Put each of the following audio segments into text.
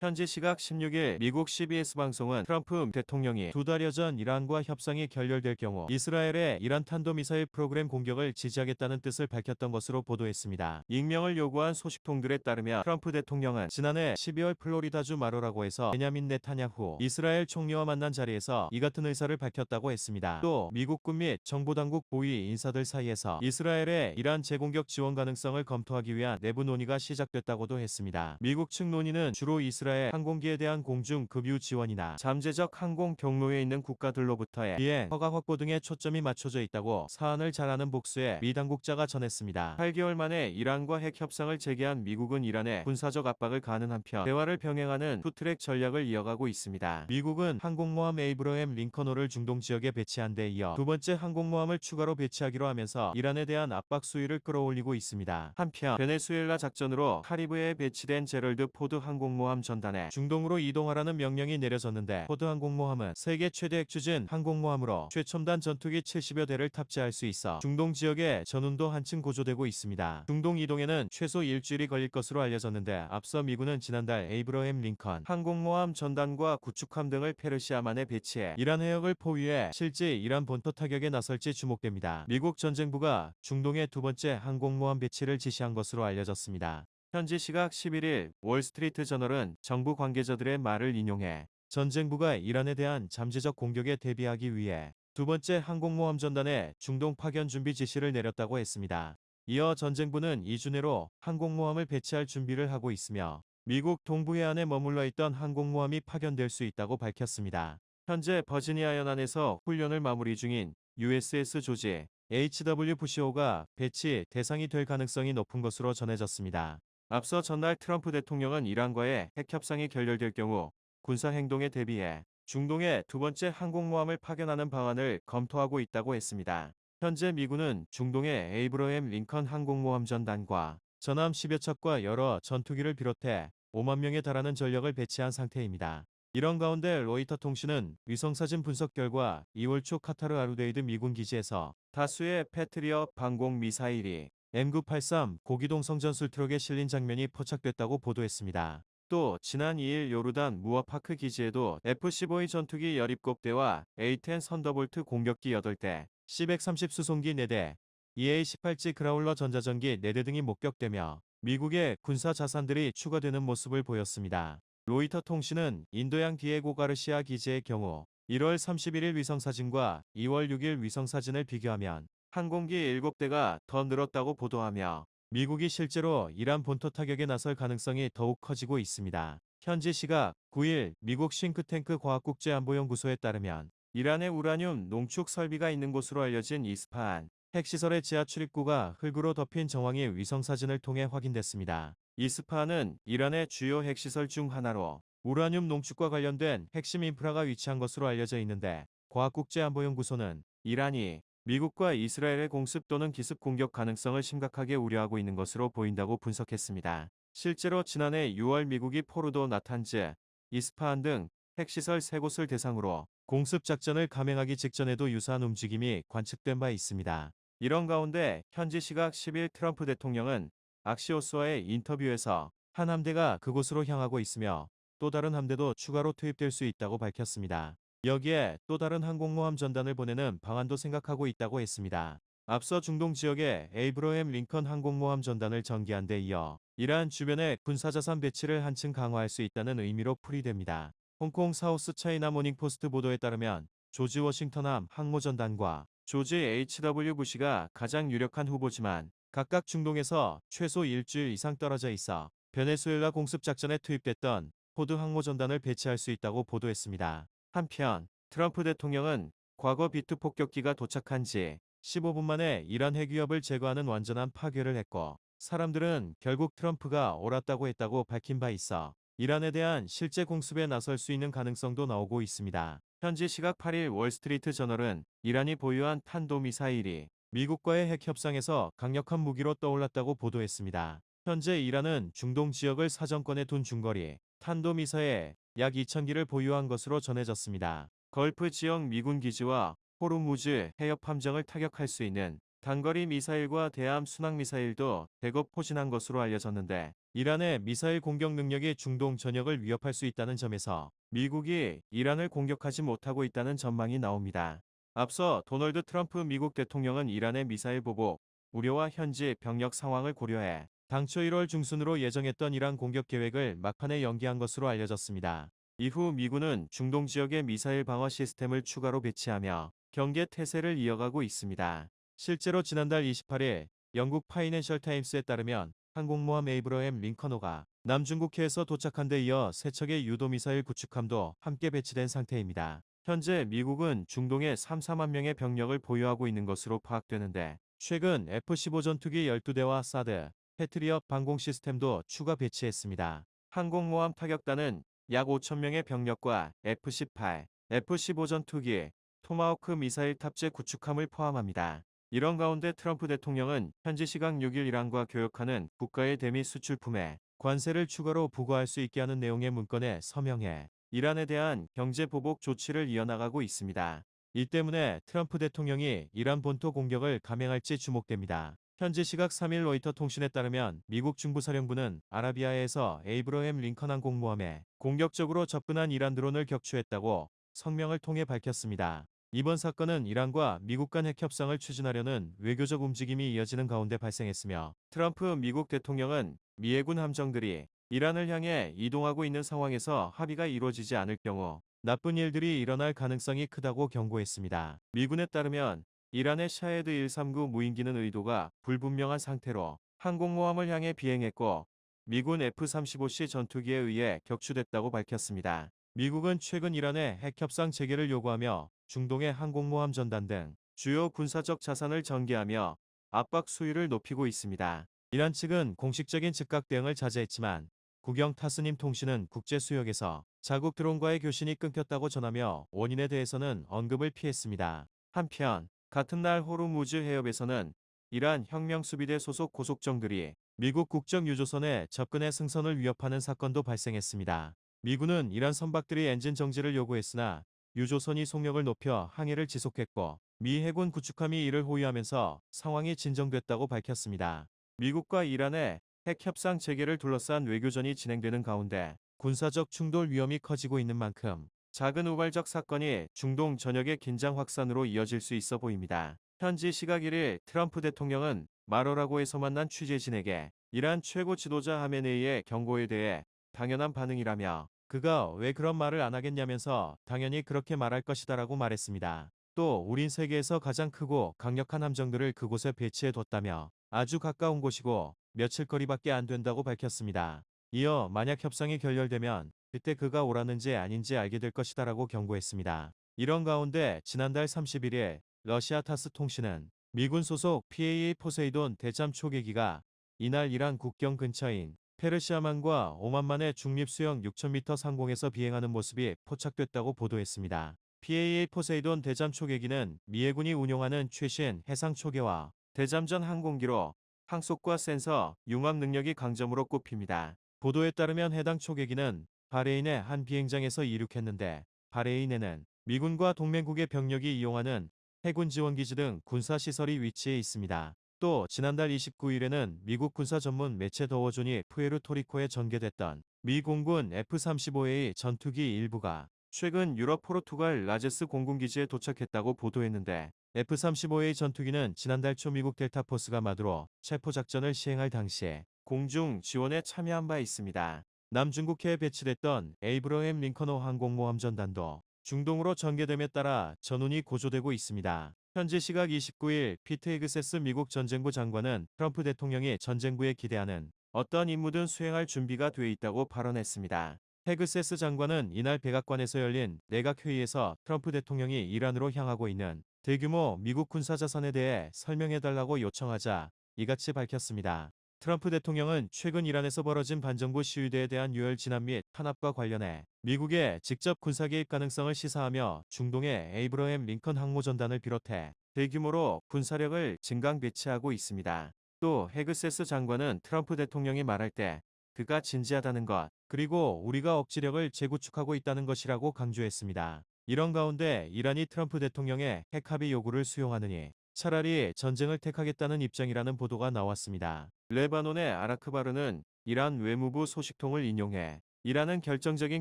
현지 시각 16일 미국 CBS 방송은 트럼프 대통령이 2달여 전 이란과 협상이 결렬될 경우 이스라엘의 이란 탄도미사일 프로그램 공격을 지지하겠다는 뜻을 밝혔던 것으로 보도했습니다. 익명을 요구한 소식통들에 따르면 트럼프 대통령은 지난해 12월 플로리다주 마로라고에서 베냐민 네타냐후 이스라엘 총리와 만난 자리에서 이 같은 의사를 밝혔다고 했습니다. 또 미국군 및 정보당국 고위 인사들 사이에서 이스라엘의 이란 재공격 지원 가능성을 검토하기 위한 내부 논의가 시작됐다고도 했습니다. 미국 측 논의는 주로 이스라엘 항공기에 대한 공중 급유 지원이나 잠재적 항공 경로에 있는 국가들로부터의 비행 허가 확보 등에 초점이 맞춰져 있다고 사안을 잘 아는 복수의 미 당국자가 전했습니다. 8개월 만에 이란과 핵 협상을 재개한 미국은 이란에 군사적 압박을 가하는 한편 대화를 병행하는 투트랙 전략을 이어가고 있습니다. 미국은 항공모함 에이브러햄 링컨호를 중동 지역에 배치한 데 이어 두 번째 항공모함을 추가로 배치하기로 하면서 이란에 대한 압박 수위를 끌어올리고 있습니다. 한편 베네수엘라 작전으로 카리브해에 배치된 제럴드 포드 항공모함 전단에 중동으로 이동하라는 명령이 내려졌는데 포드 항공모함은 세계 최대 핵추진 항공모함으로 최첨단 전투기 70여 대를 탑재할 수 있어 중동 지역의 전운도 한층 고조되고 있습니다. 중동 이동에는 최소 일주일이 걸릴 것으로 알려졌는데 앞서 미군은 지난달 에이브러햄 링컨 항공모함 전단과 구축함 등을 페르시아만에 배치해 이란 해역을 포위해 실제 이란 본토 타격에 나설지 주목됩니다. 미국 전쟁부가 중동의 두 번째 항공모함 배치를 지시한 것으로 알려졌습니다. 현지 시각 11일 월스트리트 저널은 정부 관계자들의 말을 인용해 전쟁부가 이란에 대한 잠재적 공격에 대비하기 위해 두 번째 항공모함 전단의 중동 파견 준비 지시를 내렸다고 했습니다. 이어 전쟁부는 2주 내로 항공모함을 배치할 준비를 하고 있으며 미국 동부 해안에 머물러 있던 항공모함이 파견될 수 있다고 밝혔습니다. 현재 버지니아 연안에서 훈련을 마무리 중인 USS 조지 H.W. 부시호가 배치 대상이 될 가능성이 높은 것으로 전해졌습니다. 앞서 전날 트럼프 대통령은 이란과의 핵 협상이 결렬될 경우 군사 행동에 대비해 중동에 두 번째 항공모함을 파견하는 방안을 검토하고 있다고 했습니다. 현재 미군은 중동의 에이브러햄 링컨 항공모함 전단과 전함 10여 척과 여러 전투기를 비롯해 5만 명에 달하는 전력을 배치한 상태입니다. 이런 가운데 로이터 통신은 위성사진 분석 결과 2월 초 카타르 아루데이드 미군 기지에서 다수의 패트리엇 방공 미사일이 M983 고기동 성전술 트럭에 실린 장면이 포착됐다고 보도했습니다. 또 지난 2일 요르단 무어파크 기지에도 F-15의 전투기 17대와 A-10 선더볼트 공격기 8대, C-130 수송기 4대, EA-18G 그라울러 전자전기 4대 등이 목격되며 미국의 군사 자산들이 추가되는 모습을 보였습니다. 로이터 통신은 인도양 디에고 가르시아 기지의 경우 1월 31일 위성사진과 2월 6일 위성사진을 비교하면 항공기 7대가 더 늘었다고 보도하며 미국이 실제로 이란 본토 타격에 나설 가능성이 더욱 커지고 있습니다. 현지 시각 9일 미국 싱크탱크 과학국제안보연구소에 따르면 이란의 우라늄 농축 설비가 있는 곳으로 알려진 이스파한 핵시설의 지하 출입구가 흙으로 덮인 정황이 위성사진을 통해 확인됐습니다. 이스파한은 이란의 주요 핵시설 중 하나로 우라늄 농축과 관련된 핵심 인프라가 위치한 것으로 알려져 있는데 과학국제안보연구소는 이란이 미국과 이스라엘의 공습 또는 기습 공격 가능성을 심각하게 우려하고 있는 것으로 보인다고 분석했습니다. 실제로 지난해 6월 미국이 포르도, 나탄즈, 이스파한 등 핵시설 3곳을 대상으로 공습 작전을 감행하기 직전에도 유사한 움직임이 관측된 바 있습니다. 이런 가운데 현지 시각 10일 트럼프 대통령은 악시오스와의 인터뷰에서 한 함대가 그곳으로 향하고 있으며 또 다른 함대도 추가로 투입될 수 있다고 밝혔습니다. 여기에 또 다른 항공모함 전단을 보내는 방안도 생각하고 있다고 했습니다. 앞서 중동 지역에 에이브러햄 링컨 항공모함 전단을 전개한 데 이어 이란 주변에 군사자산 배치를 한층 강화할 수 있다는 의미로 풀이됩니다. 홍콩 사우스 차이나 모닝포스트 보도에 따르면 조지 워싱턴함 항모전단과 조지 H.W. 부시가 가장 유력한 후보지만 각각 중동에서 최소 일주일 이상 떨어져 있어 베네수엘라 공습작전에 투입됐던 포드 항모전단을 배치할 수 있다고 보도했습니다. 한편 트럼프 대통령은 과거 비투 폭격기가 도착한 지 15분 만에 이란 핵 위협을 제거하는 완전한 파괴를 했고 사람들은 결국 트럼프가 옳았다고 했다고 밝힌 바 있어 이란에 대한 실제 공습에 나설 수 있는 가능성도 나오고 있습니다. 현지 시각 8일 월스트리트 저널은 이란이 보유한 탄도미사일이 미국과의 핵 협상에서 강력한 무기로 떠올랐다고 보도했습니다. 현재 이란은 중동 지역을 사정권에 둔 중거리 탄도미사일 약 2,000기를 보유한 것으로 전해졌습니다. 걸프 지역 미군 기지와 호르무즈 해협 함정을 타격할 수 있는 단거리 미사일과 대함 순항 미사일도 대거 포진한 것으로 알려졌는데 이란의 미사일 공격 능력이 중동 전역을 위협할 수 있다는 점에서 미국이 이란을 공격하지 못하고 있다는 전망이 나옵니다. 앞서 도널드 트럼프 미국 대통령은 이란의 미사일 보복 우려와 현지 병력 상황을 고려해 당초 1월 중순으로 예정했던 이란 공격 계획을 막판에 연기한 것으로 알려졌습니다. 이후 미군은 중동 지역에 미사일 방어 시스템을 추가로 배치하며 경계 태세를 이어가고 있습니다. 실제로 지난달 28일 영국 파이낸셜 타임스에 따르면 항공모함 에이브러햄 링컨호가 남중국해에서 도착한 데 이어 세 척의 유도미사일 구축함도 함께 배치된 상태입니다. 현재 미국은 중동에 3-4만 명의 병력을 보유하고 있는 것으로 파악되는데 최근 F-15 전투기 12대와 사드, 패트리엇 방공 시스템도 추가 배치했습니다. 항공모함 타격단은 약 5천 명의 병력과 F-18, F-15 전투기, 토마호크 미사일 탑재 구축함을 포함합니다. 이런 가운데 트럼프 대통령은 현지 시각 6일 이란과 교역하는 국가의 대미 수출품에 관세를 추가로 부과할 수 있게 하는 내용의 문건에 서명해 이란에 대한 경제 보복 조치를 이어나가고 있습니다. 이 때문에 트럼프 대통령이 이란 본토 공격을 감행할지 주목됩니다. 현지 시각 3일 로이터 통신에 따르면 미국 중부사령부는 아라비아에서 에이브러햄 링컨 항공모함에 공격적으로 접근한 이란 드론을 격추했다고 성명을 통해 밝혔습니다. 이번 사건은 이란과 미국 간 핵협상을 추진하려는 외교적 움직임이 이어지는 가운데 발생했으며 트럼프 미국 대통령은 미 해군 함정들이 이란을 향해 이동하고 있는 상황에서 합의가 이루어지지 않을 경우 나쁜 일들이 일어날 가능성이 크다고 경고했습니다. 미군에 따르면 이란의 샤헤드 139 무인기는 의도가 불분명한 상태로 항공모함을 향해 비행했고 미군 F-35C 전투기에 의해 격추됐다고 밝혔습니다. 미국은 최근 이란의 핵협상 재개를 요구하며 중동의 항공모함 전단 등 주요 군사적 자산을 전개하며 압박 수위를 높이고 있습니다. 이란 측은 공식적인 즉각 대응을 자제했지만 국영 타스님 통신은 국제 수역에서 자국 드론과의 교신이 끊겼다고 전하며 원인에 대해서는 언급을 피했습니다. 한편 같은 날 호르무즈 해협에서는 이란 혁명수비대 소속 고속정들이 미국 국적 유조선에 접근해 승선을 위협하는 사건도 발생했습니다. 미군은 이란 선박들이 엔진 정지를 요구했으나 유조선이 속력을 높여 항해를 지속했고 미 해군 구축함이 이를 호위하면서 상황이 진정됐다고 밝혔습니다. 미국과 이란의 핵 협상 재개를 둘러싼 외교전이 진행되는 가운데 군사적 충돌 위험이 커지고 있는 만큼 작은 우발적 사건이 중동 전역의 긴장 확산으로 이어질 수 있어 보입니다. 현지 시각 1일 트럼프 대통령은 마로라고에서 만난 취재진에게 이란 최고 지도자 하메네이의 경고에 대해 당연한 반응이라며 그가 왜 그런 말을 안 하겠냐면서 당연히 그렇게 말할 것이다라고 말했습니다. 또 우린 세계에서 가장 크고 강력한 함정들을 그곳에 배치해뒀다며 아주 가까운 곳이고 며칠 거리밖에 안 된다고 밝혔습니다. 이어 만약 협상이 결렬되면 그때 그가 옳았는지 아닌지 알게 될 것이다라고 경고했습니다. 이런 가운데 지난달 31일 러시아 타스 통신은 미군 소속 PAA 포세이돈 대잠 초계기가 이날 이란 국경 근처인 페르시아만과 오만만의 중립수영 6,000m 상공에서 비행하는 모습이 포착됐다고 보도했습니다. PAA 포세이돈 대잠 초계기는 미 해군이 운용하는 최신 해상 초계와 대잠전 항공기로 항속과 센서, 융합 능력이 강점으로 꼽힙니다. 보도에 따르면 해당 초계기는 바레인의 한 비행장에서 이륙했는데 바레인에는 미군과 동맹국의 병력이 이용하는 해군 지원기지 등 군사시설이 위치해 있습니다. 또 지난달 29일에는 미국 군사 전문 매체 더워존이 푸에르토리코에 전개됐던 미 공군 F-35A 전투기 일부가 최근 유럽 포르투갈 라제스 공군기지에 도착했다고 보도했는데 F-35A 전투기는 지난달 초 미국 델타포스가 마두로 체포작전을 시행할 당시에 공중 지원에 참여한 바 있습니다. 남중국해에 배치됐던 에이브러햄 링컨호 항공모함 전단도 중동으로 전개됨에 따라 전운이 고조되고 있습니다. 현지 시각 29일 피트 헤그세스 미국 전쟁부 장관은 트럼프 대통령이 전쟁부에 기대하는 어떤 임무든 수행할 준비가 돼 있다고 발언했습니다. 헤그세스 장관은 이날 백악관에서 열린 내각회의에서 트럼프 대통령이 이란으로 향하고 있는 대규모 미국 군사자산에 대해 설명해달라고 요청하자 이같이 밝혔습니다. 트럼프 대통령은 최근 이란에서 벌어진 반정부 시위대에 대한 유혈 진압 및 탄압과 관련해 미국의 직접 군사 개입 가능성을 시사하며 중동의 에이브러햄 링컨 항모전단을 비롯해 대규모로 군사력을 증강 배치하고 있습니다. 또 헤그세스 장관은 트럼프 대통령이 말할 때 그가 진지하다는 것, 그리고 우리가 억지력을 재구축하고 있다는 것이라고 강조했습니다. 이런 가운데 이란이 트럼프 대통령의 핵합의 요구를 수용하느니 차라리 전쟁을 택하겠다는 입장이라는 보도가 나왔습니다. 레바논의 아라크바르는 이란 외무부 소식통을 인용해 이란은 결정적인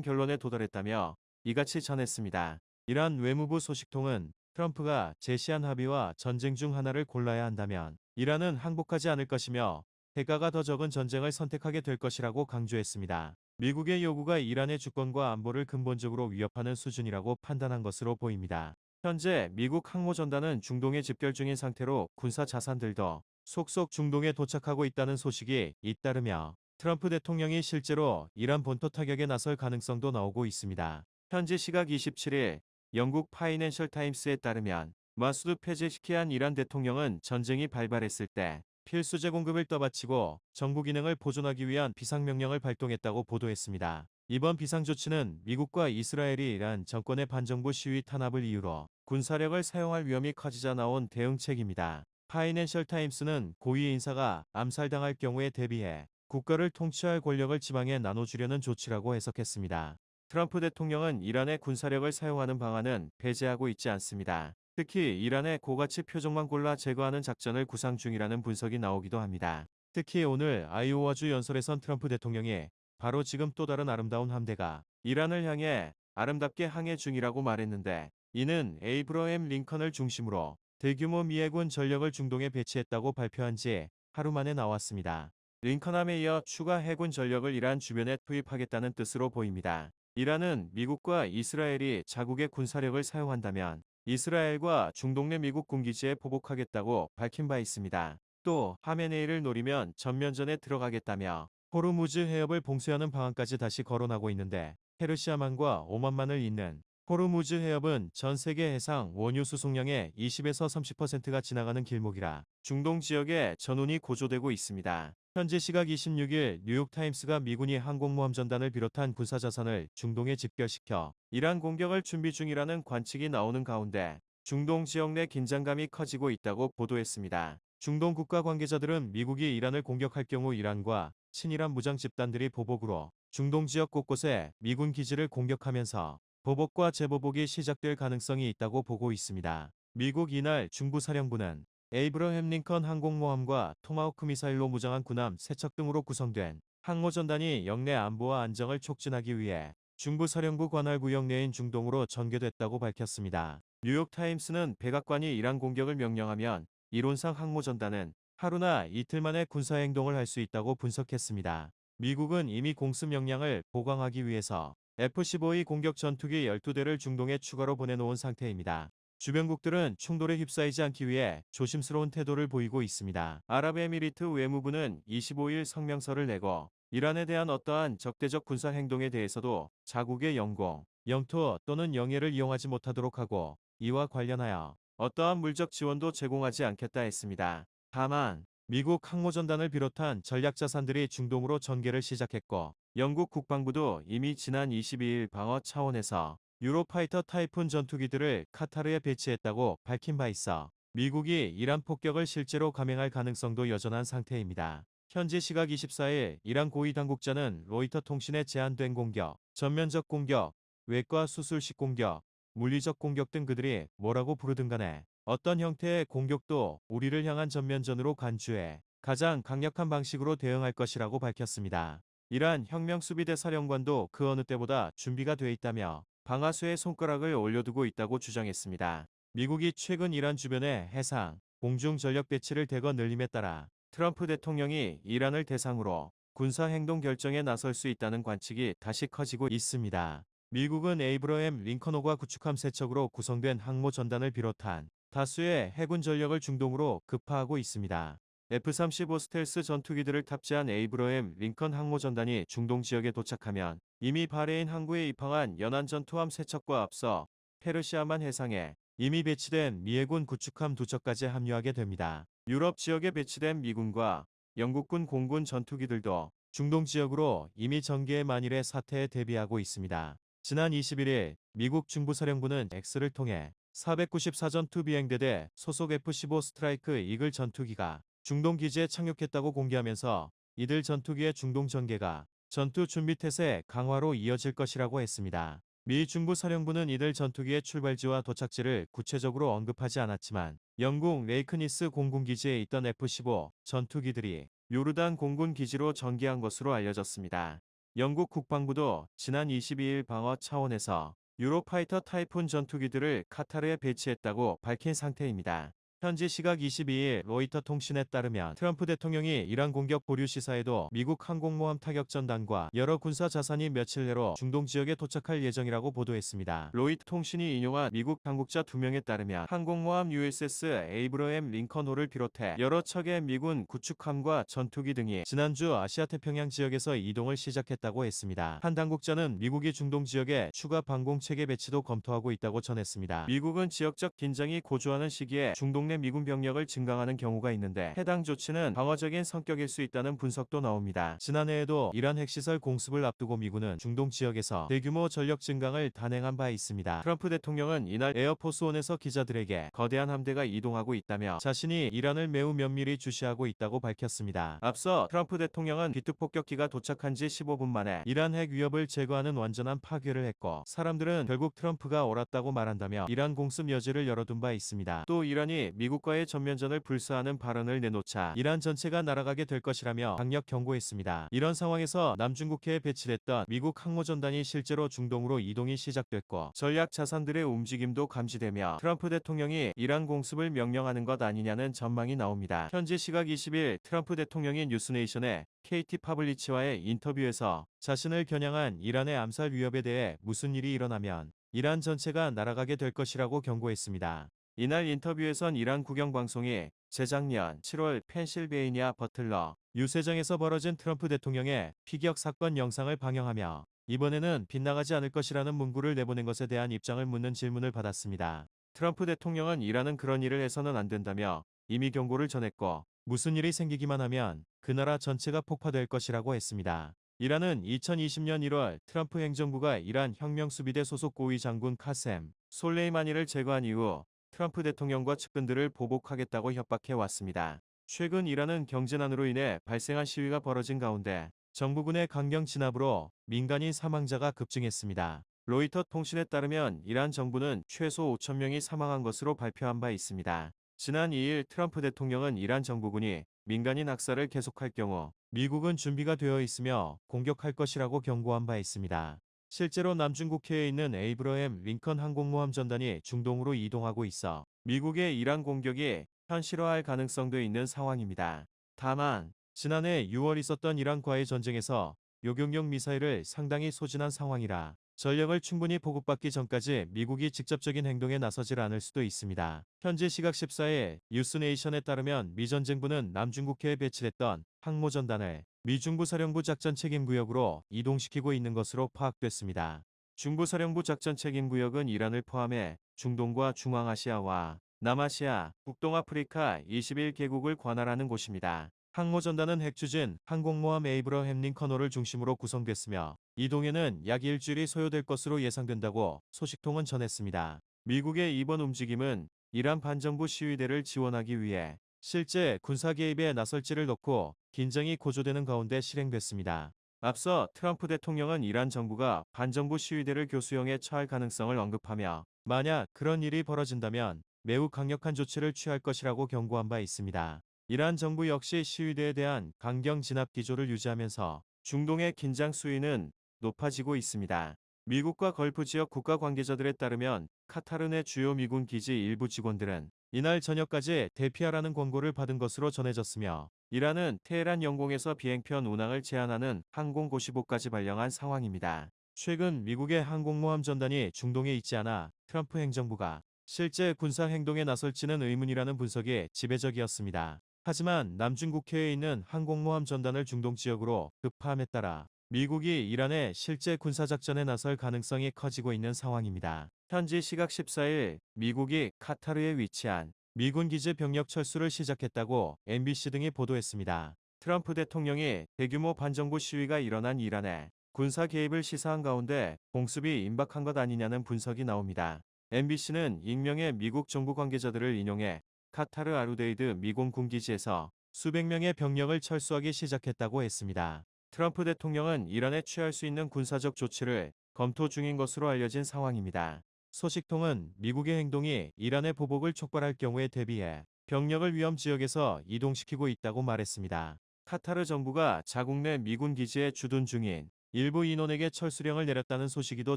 결론에 도달했다며 이같이 전했습니다. 이란 외무부 소식통은 트럼프가 제시한 합의와 전쟁 중 하나를 골라야 한다면 이란은 항복하지 않을 것이며 대가가 더 적은 전쟁을 선택하게 될 것이라고 강조했습니다. 미국의 요구가 이란의 주권과 안보를 근본적으로 위협하는 수준이라고 판단한 것으로 보입니다. 현재 미국 항모전단은 중동에 집결 중인 상태로 군사 자산들도 속속 중동에 도착하고 있다는 소식이 잇따르며 트럼프 대통령이 실제로 이란 본토 타격에 나설 가능성도 나오고 있습니다. 현지 시각 27일 영국 파이낸셜 타임스에 따르면 마수드 페제시키안 이란 대통령은 전쟁이 발발했을 때 필수재 공급을 떠받치고 정부 기능을 보존하기 위한 비상명령을 발동했다고 보도했습니다. 이번 비상조치는 미국과 이스라엘이 이란 정권의 반정부 시위 탄압을 이유로 군사력을 사용할 위험이 커지자 나온 대응책입니다. 파이낸셜 타임스는 고위 인사가 암살당할 경우에 대비해 국가를 통치할 권력을 지방에 나눠주려는 조치라고 해석했습니다. 트럼프 대통령은 이란의 군사력을 사용하는 방안은 배제하고 있지 않습니다. 특히 이란의 고가치 표적만 골라 제거하는 작전을 구상 중이라는 분석이 나오기도 합니다. 특히 오늘 아이오와주 연설에선 트럼프 대통령이 바로 지금 또 다른 아름다운 함대가 이란을 향해 아름답게 항해 중이라고 말했는데 이는 에이브러햄 링컨을 중심으로 대규모 미 해군 전력을 중동에 배치했다고 발표한 지 하루 만에 나왔습니다. 링컨함에 이어 추가 해군 전력을 이란 주변에 투입하겠다는 뜻으로 보입니다. 이란은 미국과 이스라엘이 자국의 군사력을 사용한다면 이스라엘과 중동 내 미국 군기지에 보복하겠다고 밝힌 바 있습니다. 또 하메네이를 노리면 전면전에 들어가겠다며 호르무즈 해협을 봉쇄하는 방안까지 다시 거론하고 있는데 페르시아만과 오만만을 잇는 호르무즈 해협은 전 세계 해상 원유 수송량의 20에서 30%가 지나가는 길목이라 중동 지역에 전운이 고조되고 있습니다. 현지 시각 26일 뉴욕타임스가 미군이 항공모함 전단을 비롯한 군사자산을 중동에 집결시켜 이란 공격을 준비 중이라는 관측이 나오는 가운데 중동 지역 내 긴장감이 커지고 있다고 보도했습니다. 중동 국가 관계자들은 미국이 이란을 공격할 경우 이란과 친이란 무장 집단들이 보복으로 중동 지역 곳곳에 미군 기지를 공격하면서 보복과 재보복이 시작될 가능성이 있다고 보고 있습니다. 미국 이날 중부사령부는 에이브러햄 링컨 항공모함과 토마호크 미사일로 무장한 군함 3척 등으로 구성된 항모전단이 영내 안보와 안정을 촉진하기 위해 중부사령부 관할 구역 내인 중동으로 전개됐다고 밝혔습니다. 뉴욕타임스는 백악관이 이란 공격을 명령하면 이론상 항모전단은 하루나 이틀 만에 군사행동을 할 수 있다고 분석했습니다. 미국은 이미 공습 역량을 보강하기 위해서 F-15E 공격 전투기 12대를 중동에 추가로 보내놓은 상태입니다. 주변국들은 충돌에 휩싸이지 않기 위해 조심스러운 태도를 보이고 있습니다. 아랍에미리트 외무부는 25일 성명서를 내고 이란에 대한 어떠한 적대적 군사 행동에 대해서도 자국의 영공, 영토 또는 영해를 이용하지 못하도록 하고 이와 관련하여 어떠한 물적 지원도 제공하지 않겠다 했습니다. 다만 미국 항모전단을 비롯한 전략자산들이 중동으로 전개를 시작했고 영국 국방부도 이미 지난 22일 방어 차원에서 유로파이터 타이푼 전투기들을 카타르에 배치했다고 밝힌 바 있어 미국이 이란 폭격을 실제로 감행할 가능성도 여전한 상태입니다. 현지 시각 24일 이란 고위 당국자는 로이터 통신에 제한된 공격, 전면적 공격, 외과 수술식 공격, 물리적 공격 등 그들이 뭐라고 부르든 간에 어떤 형태의 공격도 우리를 향한 전면전으로 간주해 가장 강력한 방식으로 대응할 것이라고 밝혔습니다. 이란 혁명수비대 사령관도 그 어느 때보다 준비가 돼 있다며 방아쇠에 손가락을 올려두고 있다고 주장했습니다. 미국이 최근 이란 주변에 해상, 공중 전력 배치를 대거 늘림에 따라 트럼프 대통령이 이란을 대상으로 군사행동 결정에 나설 수 있다는 관측이 다시 커지고 있습니다. 미국은 에이브러햄 링컨호가 구축함 3척으로 구성된 항모 전단을 비롯한 다수의 해군 전력을 중동으로 급파하고 있습니다. F-35 스텔스 전투기들을 탑재한 에이브러햄 링컨 항모전단이 중동 지역에 도착하면 이미 바레인 항구에 입항한 연안 전투함 3척과 앞서 페르시아만 해상에 이미 배치된 미 해군 구축함 2척까지 합류하게 됩니다. 유럽 지역에 배치된 미군과 영국군 공군 전투기들도 중동 지역으로 이미 전개의 만일의 사태에 대비하고 있습니다. 지난 21일 미국 중부사령부는 X를 통해 494전투 비행대대 소속 F-15 스트라이크 이글 전투기가 중동 기지에 착륙했다고 공개하면서 이들 전투기의 중동 전개가 전투 준비 태세 강화로 이어질 것이라고 했습니다. 미 중부 사령부는 이들 전투기의 출발지와 도착지를 구체적으로 언급하지 않았지만 영국 레이크니스 공군기지에 있던 F-15 전투기들이 요르단 공군 기지로 전개한 것으로 알려졌습니다. 영국 국방부도 지난 22일 방어 차원에서 유로파이터 타이푼 전투기들을 카타르에 배치했다고 밝힌 상태입니다. 현지 시각 22일 로이터 통신에 따르면 트럼프 대통령이 이란 공격 보류 시사에도 미국 항공모함 타격전단과 여러 군사 자산이 며칠 내로 중동 지역에 도착할 예정이라고 보도했습니다. 로이터 통신이 인용한 미국 당국자 2명에 따르면 항공모함 USS 에이브러햄 링컨호를 비롯해 여러 척의 미군 구축함과 전투기 등이 지난주 아시아태평양 지역에서 이동을 시작했다고 했습니다. 한 당국자는 미국이 중동 지역에 추가 방공체계 배치도 검토하고 있다고 전했습니다. 미국은 지역적 긴장이 고조하는 시기에 중동 내 미군 병력을 증강하는 경우가 있는데 해당 조치는 방어적인 성격일 수 있다는 분석도 나옵니다. 지난해에도 이란 핵시설 공습을 앞두고 미군은 중동 지역에서 대규모 전력 증강을 단행한 바 있습니다. 트럼프 대통령은 이날 에어포스원에서 기자들에게 거대한 함대가 이동하고 있다며 자신이 이란을 매우 면밀히 주시하고 있다고 밝혔습니다. 앞서 트럼프 대통령은 비투 폭격기가 도착한 지 15분 만에 이란 핵 위협을 제거하는 완전한 파괴를 했고 사람들은 결국 트럼프가 옳았다고 말한다며 이란 공습 여지를 열어둔 바 있습니다. 또 이란이 미국과의 전면전을 불사하는 발언을 내놓자 이란 전체가 날아가게 될 것이라며 강력 경고했습니다. 이런 상황에서 남중국해에 배치됐던 미국 항모전단이 실제로 중동으로 이동이 시작됐고 전략 자산들의 움직임도 감지되며 트럼프 대통령이 이란 공습을 명령하는 것 아니냐는 전망이 나옵니다. 현지 시각 20일 트럼프 대통령이 뉴스네이션에 KT 파블리치와의 인터뷰에서 자신을 겨냥한 이란의 암살 위협에 대해 무슨 일이 일어나면 이란 전체가 날아가게 될 것이라고 경고했습니다. 이날 인터뷰에선 이란 국영방송이 재작년 7월 펜실베이니아 버틀러 유세장에서 벌어진 트럼프 대통령의 피격 사건 영상을 방영하며 이번에는 빗나가지 않을 것이라는 문구를 내보낸 것에 대한 입장을 묻는 질문을 받았습니다. 트럼프 대통령은 이란은 그런 일을 해서는 안 된다며 이미 경고를 전했고 무슨 일이 생기기만 하면 그 나라 전체가 폭파될 것이라고 했습니다. 이란은 2020년 1월 트럼프 행정부가 이란 혁명수비대 소속 고위 장군 카셈 솔레이마니를 제거한 이후 트럼프 대통령과 측근들을 보복하겠다고 협박해 왔습니다. 최근 이란은 경제난으로 인해 발생한 시위가 벌어진 가운데 정부군의 강경 진압으로 민간인 사망자가 급증했습니다. 로이터 통신에 따르면 이란 정부는 최소 5천 명이 사망한 것으로 발표한 바 있습니다. 지난 2일 트럼프 대통령은 이란 정부군이 민간인 학살을 계속할 경우 미국은 준비가 되어 있으며 공격할 것이라고 경고한 바 있습니다. 실제로 남중국해에 있는 에이브러햄 링컨 항공모함 전단이 중동으로 이동하고 있어 미국의 이란 공격이 현실화할 가능성도 있는 상황입니다. 다만 지난해 6월 있었던 이란과의 전쟁에서 요격용 미사일을 상당히 소진한 상황이라 전력을 충분히 보급받기 전까지 미국이 직접적인 행동에 나서질 않을 수도 있습니다. 현지 시각 14일 뉴스네이션에 따르면 미 전쟁부는 남중국해에 배치됐던 항모전단을 미 중부사령부 작전 책임구역으로 이동시키고 있는 것으로 파악됐습니다. 중부사령부 작전 책임구역은 이란을 포함해 중동과 중앙아시아와 남아시아, 북동아프리카 21개국을 관할하는 곳입니다. 항모전단은 핵추진 항공모함 에이브러햄 링컨호를 중심으로 구성됐으며 이동에는 약 일주일이 소요될 것으로 예상된다고 소식통은 전했습니다. 미국의 이번 움직임은 이란 반정부 시위대를 지원하기 위해 실제 군사 개입에 나설지를 놓고 긴장이 고조되는 가운데 실행됐습니다. 앞서 트럼프 대통령은 이란 정부가 반정부 시위대를 교수형에 처할 가능성을 언급하며 만약 그런 일이 벌어진다면 매우 강력한 조치를 취할 것이라고 경고한 바 있습니다. 이란 정부 역시 시위대에 대한 강경 진압 기조를 유지하면서 중동의 긴장 수위는 높아지고 있습니다. 미국과 걸프 지역 국가 관계자들에 따르면 카타르 내 주요 미군 기지 일부 직원들은 이날 저녁까지 대피하라는 권고를 받은 것으로 전해졌으며 이란은 테헤란 영공에서 비행편 운항을 제한하는 항공 고시보까지 발령한 상황입니다. 최근 미국의 항공모함 전단이 중동에 있지 않아 트럼프 행정부가 실제 군사 행동에 나설지는 의문이라는 분석이 지배적이었습니다. 하지만 남중국해에 있는 항공모함 전단을 중동 지역으로 급파함에 따라 미국이 이란의 실제 군사작전에 나설 가능성이 커지고 있는 상황입니다. 현지 시각 14일 미국이 카타르에 위치한 미군 기지 병력 철수를 시작했다고 MBC 등이 보도했습니다. 트럼프 대통령이 대규모 반정부 시위가 일어난 이란에 군사 개입을 시사한 가운데 공습이 임박한 것 아니냐는 분석이 나옵니다. MBC는 익명의 미국 정부 관계자들을 인용해 카타르 아루데이드 미군 군기지에서 수백 명의 병력을 철수하기 시작했다고 했습니다. 트럼프 대통령은 이란에 취할 수 있는 군사적 조치를 검토 중인 것으로 알려진 상황입니다. 소식통은 미국의 행동이 이란의 보복을 촉발할 경우에 대비해 병력을 위험 지역에서 이동시키고 있다고 말했습니다. 카타르 정부가 자국 내 미군 기지에 주둔 중인 일부 인원에게 철수령을 내렸다는 소식이도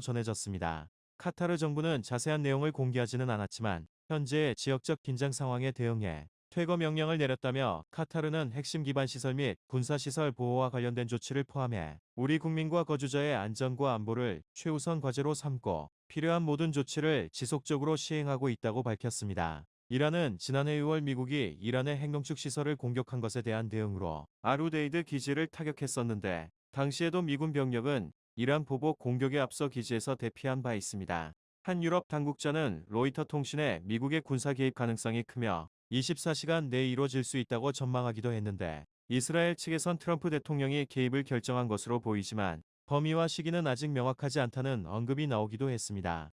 전해졌습니다. 카타르 정부는 자세한 내용을 공개하지는 않았지만 현재의 지역적 긴장 상황에 대응해 퇴거 명령을 내렸다며 카타르는 핵심 기반 시설 및 군사시설 보호와 관련된 조치를 포함해 우리 국민과 거주자의 안전과 안보를 최우선 과제로 삼고 필요한 모든 조치를 지속적으로 시행하고 있다고 밝혔습니다. 이란은 지난해 6월 미국이 이란의 핵농축 시설을 공격한 것에 대한 대응으로 아루데이드 기지를 타격했었는데 당시에도 미군 병력은 이란 보복 공격에 앞서 기지에서 대피한 바 있습니다. 한 유럽 당국자는 로이터 통신에 미국의 군사 개입 가능성이 크며 24시간 내에 이뤄질 수 있다고 전망하기도 했는데 이스라엘 측에선 트럼프 대통령이 개입을 결정한 것으로 보이지만 범위와 시기는 아직 명확하지 않다는 언급이 나오기도 했습니다.